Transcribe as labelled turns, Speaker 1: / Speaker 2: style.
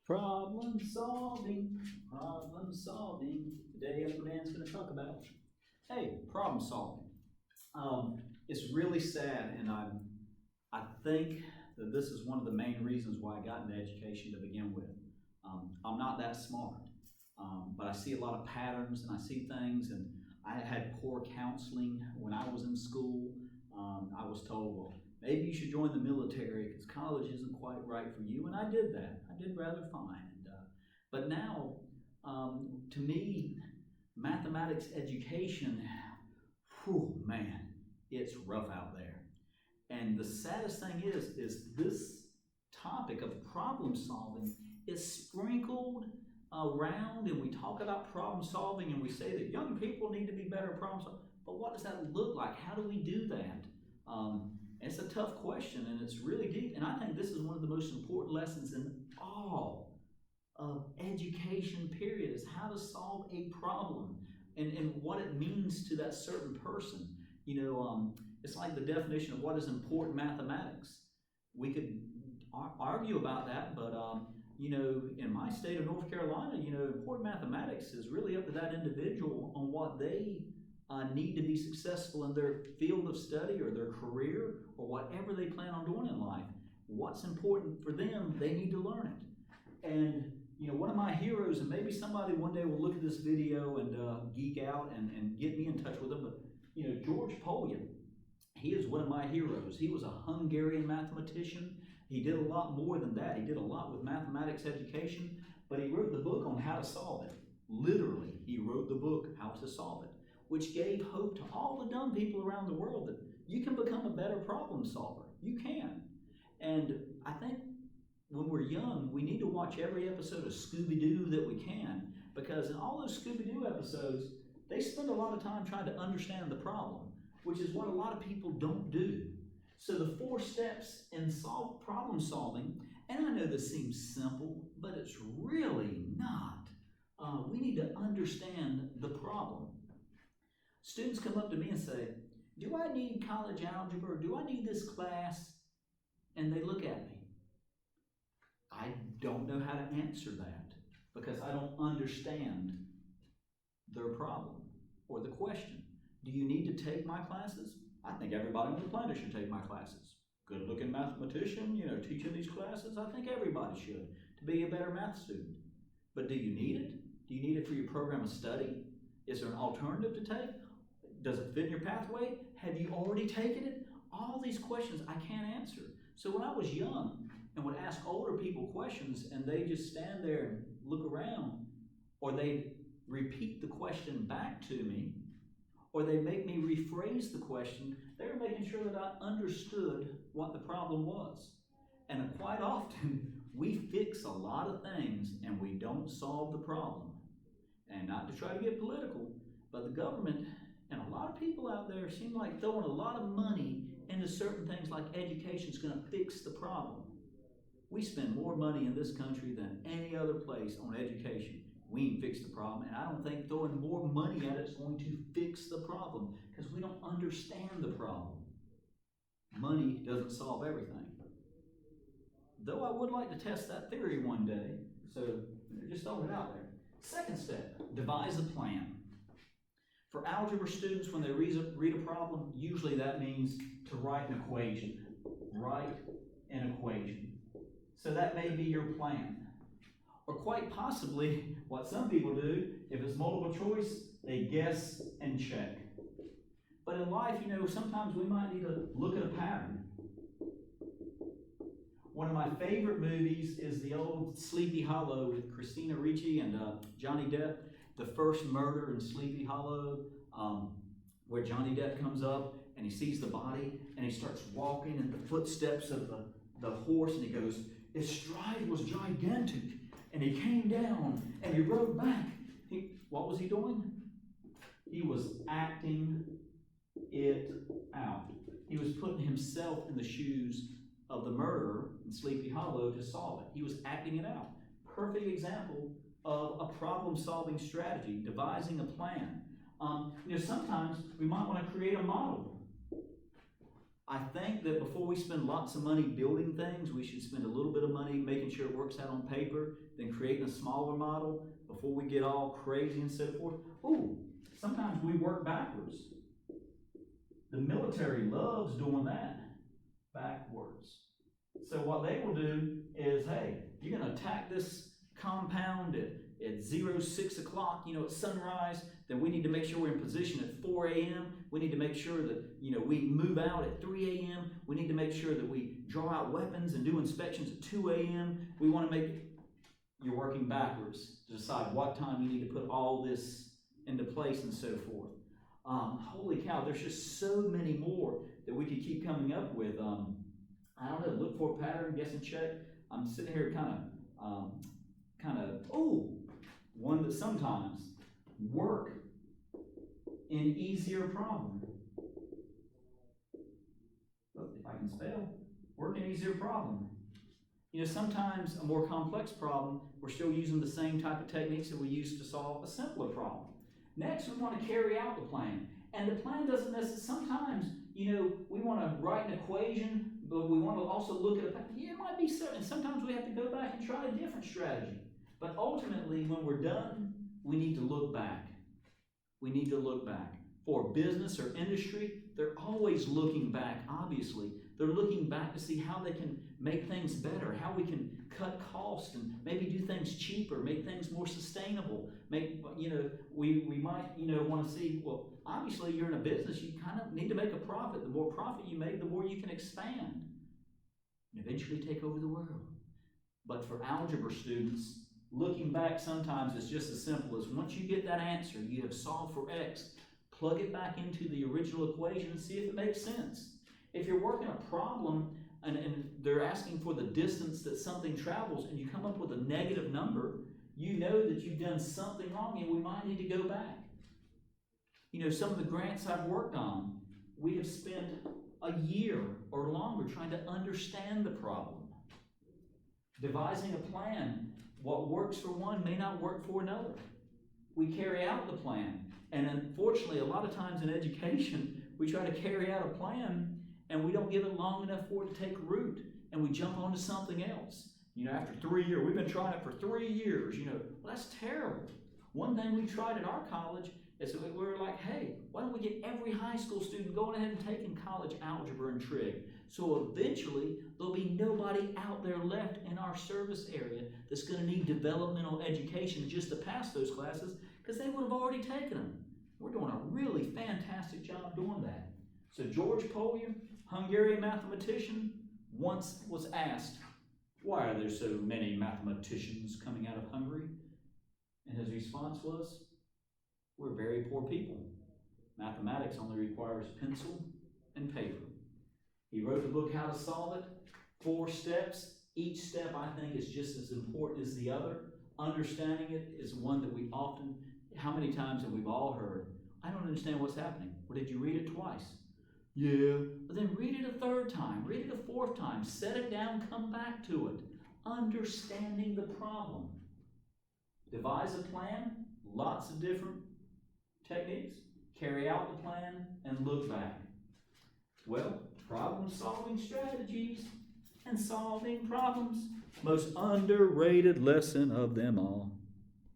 Speaker 1: Problem solving, problem solving. Today, that's what Dan's going to talk about. Hey, problem solving. It's really sad, and I think that this is one of the main reasons why I got into education to begin with. I'm not that smart, but I see a lot of patterns and I see things, and I had poor counseling when I was in school. I was told, well, maybe you should join the military because college isn't quite right for you, and I did that. I did rather fine. But now, to me, mathematics education, whew, man, it's rough out there. And the saddest thing is this topic of problem solving is sprinkled around, and we talk about problem solving and we say that young people need to be better problem solvers. But what does that look like? How do we do that? It's a tough question, and it's really deep. And I think this is one of the most important lessons in all of education, period, is how to solve a problem and what it means to that certain person. It's like the definition of what is important mathematics. We could argue about that, but in my state of North Carolina, important mathematics is really up to that individual on what they need to be successful in their field of study or their career or whatever they plan on doing in life. What's important for them, they need to learn it. And one of my heroes, and maybe somebody one day will look at this video and geek out and get me in touch with him, but George Polya, he is one of my heroes. He was a Hungarian mathematician. He did a lot more than that. He did a lot with mathematics education, but he wrote the book on how to solve it. Literally, he wrote the book, How to Solve It, which gave hope to all the dumb people around the world that you can become a better problem solver. You can. And I think when we're young, we need to watch every episode of Scooby-Doo that we can, because in all those Scooby-Doo episodes, they spend a lot of time trying to understand the problem, which is what a lot of people don't do. So the 4 steps in problem solving, and I know this seems simple, but it's really not. We need to understand the problem. Students come up to me and say, do I need college algebra, or do I need this class? And they look at me. I don't know how to answer that because I don't understand their problem or the question. Do you need to take my classes? I think everybody on the planet should take my classes. Good-looking mathematician, teaching these classes, I think everybody should to be a better math student. But do you need it? Do you need it for your program of study? Is there an alternative to take? Does it fit in your pathway? Have you already taken it? All these questions I can't answer. So when I was young and would ask older people questions and they just stand there and look around, or they'd repeat the question back to me, or they make me rephrase the question, they were making sure that I understood what the problem was. And quite often, we fix a lot of things and we don't solve the problem. And not to try to get political, but the government and a lot of people out there seem like throwing a lot of money into certain things like education is going to fix the problem. We spend more money in this country than any other place on education. We ain't fix the problem, and I don't think throwing more money at it is going to fix the problem because we don't understand the problem. Money doesn't solve everything. Though I would like to test that theory one day, so just throwing it out there. Second step, devise a plan. For algebra students, when they read a problem, usually that means to write an equation. Write an equation. So that may be your plan. Or quite possibly, what some people do, if it's multiple choice, they guess and check. But in life, sometimes we might need to look at a pattern. One of my favorite movies is the old Sleepy Hollow with Christina Ricci and Johnny Depp. The first murder in Sleepy Hollow, where Johnny Depp comes up and he sees the body and he starts walking in the footsteps of the horse, and he goes, "Its stride was gigantic." And he came down and he rode back. What was he doing? He was acting it out. He was putting himself in the shoes of the murderer in Sleepy Hollow to solve it. He was acting it out. Perfect example of a problem-solving strategy, devising a plan. Sometimes we might want to create a model. I think that before we spend lots of money building things, we should spend a little bit of money making sure it works out on paper, then creating a smaller model before we get all crazy and so forth. Ooh, sometimes we work backwards. The military loves doing that, backwards. So what they will do is, hey, you're going to attack this compound at 6 o'clock, at sunrise. Then we need to make sure we're in position at 4 a.m. We need to make sure that, we move out at 3 a.m. We need to make sure that we draw out weapons and do inspections at 2 a.m. We want to make, you're working backwards to decide what time you need to put all this into place and so forth. Holy cow, there's just so many more that we could keep coming up with. I don't know, look for a pattern, guess and check. I'm sitting here one that sometimes work an easier problem. If I can spell, work an easier problem. Sometimes a more complex problem, we're still using the same type of techniques that we use to solve a simpler problem. Next, we want to carry out the plan. And the plan doesn't necessarily, sometimes, we want to write an equation, but we want to also look at a plan. Yeah, it might be so, and sometimes we have to go back and try a different strategy. But ultimately, when we're done, we need to look back. We need to look back. For business or industry, they're always looking back, obviously. They're looking back to see how they can make things better, how we can cut costs and maybe do things cheaper, make things more sustainable. We might, want to see, well, obviously you're in a business, you kind of need to make a profit. The more profit you make, the more you can expand and eventually take over the world. But for algebra students, looking back sometimes is just as simple as once you get that answer, you have solved for X, plug it back into the original equation and see if it makes sense. If you're working a problem and they're asking for the distance that something travels and you come up with a negative number, you know that you've done something wrong and we might need to go back. Some of the grants I've worked on, we have spent a year or longer trying to understand the problem. Devising a plan, what works for one may not work for another. We carry out the plan. And unfortunately, a lot of times in education, we try to carry out a plan and we don't give it long enough for it to take root and we jump onto something else. After 3 years, we've been trying it for 3 years, well, that's terrible. One thing we tried at our college is that we were like, hey, why don't we get every high school student going ahead and taking college algebra and trig? So eventually, there'll be nobody out there left in our service area that's going to need developmental education just to pass those classes because they would have already taken them. We're doing a really fantastic job doing that. So George Polya, Hungarian mathematician, once was asked, why are there so many mathematicians coming out of Hungary? And his response was, we're very poor people. Mathematics only requires pencil and paper. He wrote the book, How to Solve It, 4 steps. Each step, I think, is just as important as the other. Understanding it is one that we often, how many times have we all heard, I don't understand what's happening. Well, did you read it twice? Yeah. But then read it a 3rd time, read it a 4th time, set it down, come back to it. Understanding the problem. Devise a plan, lots of different techniques. Carry out the plan and look back. Well, problem-solving strategies and solving problems. Most underrated lesson of them all.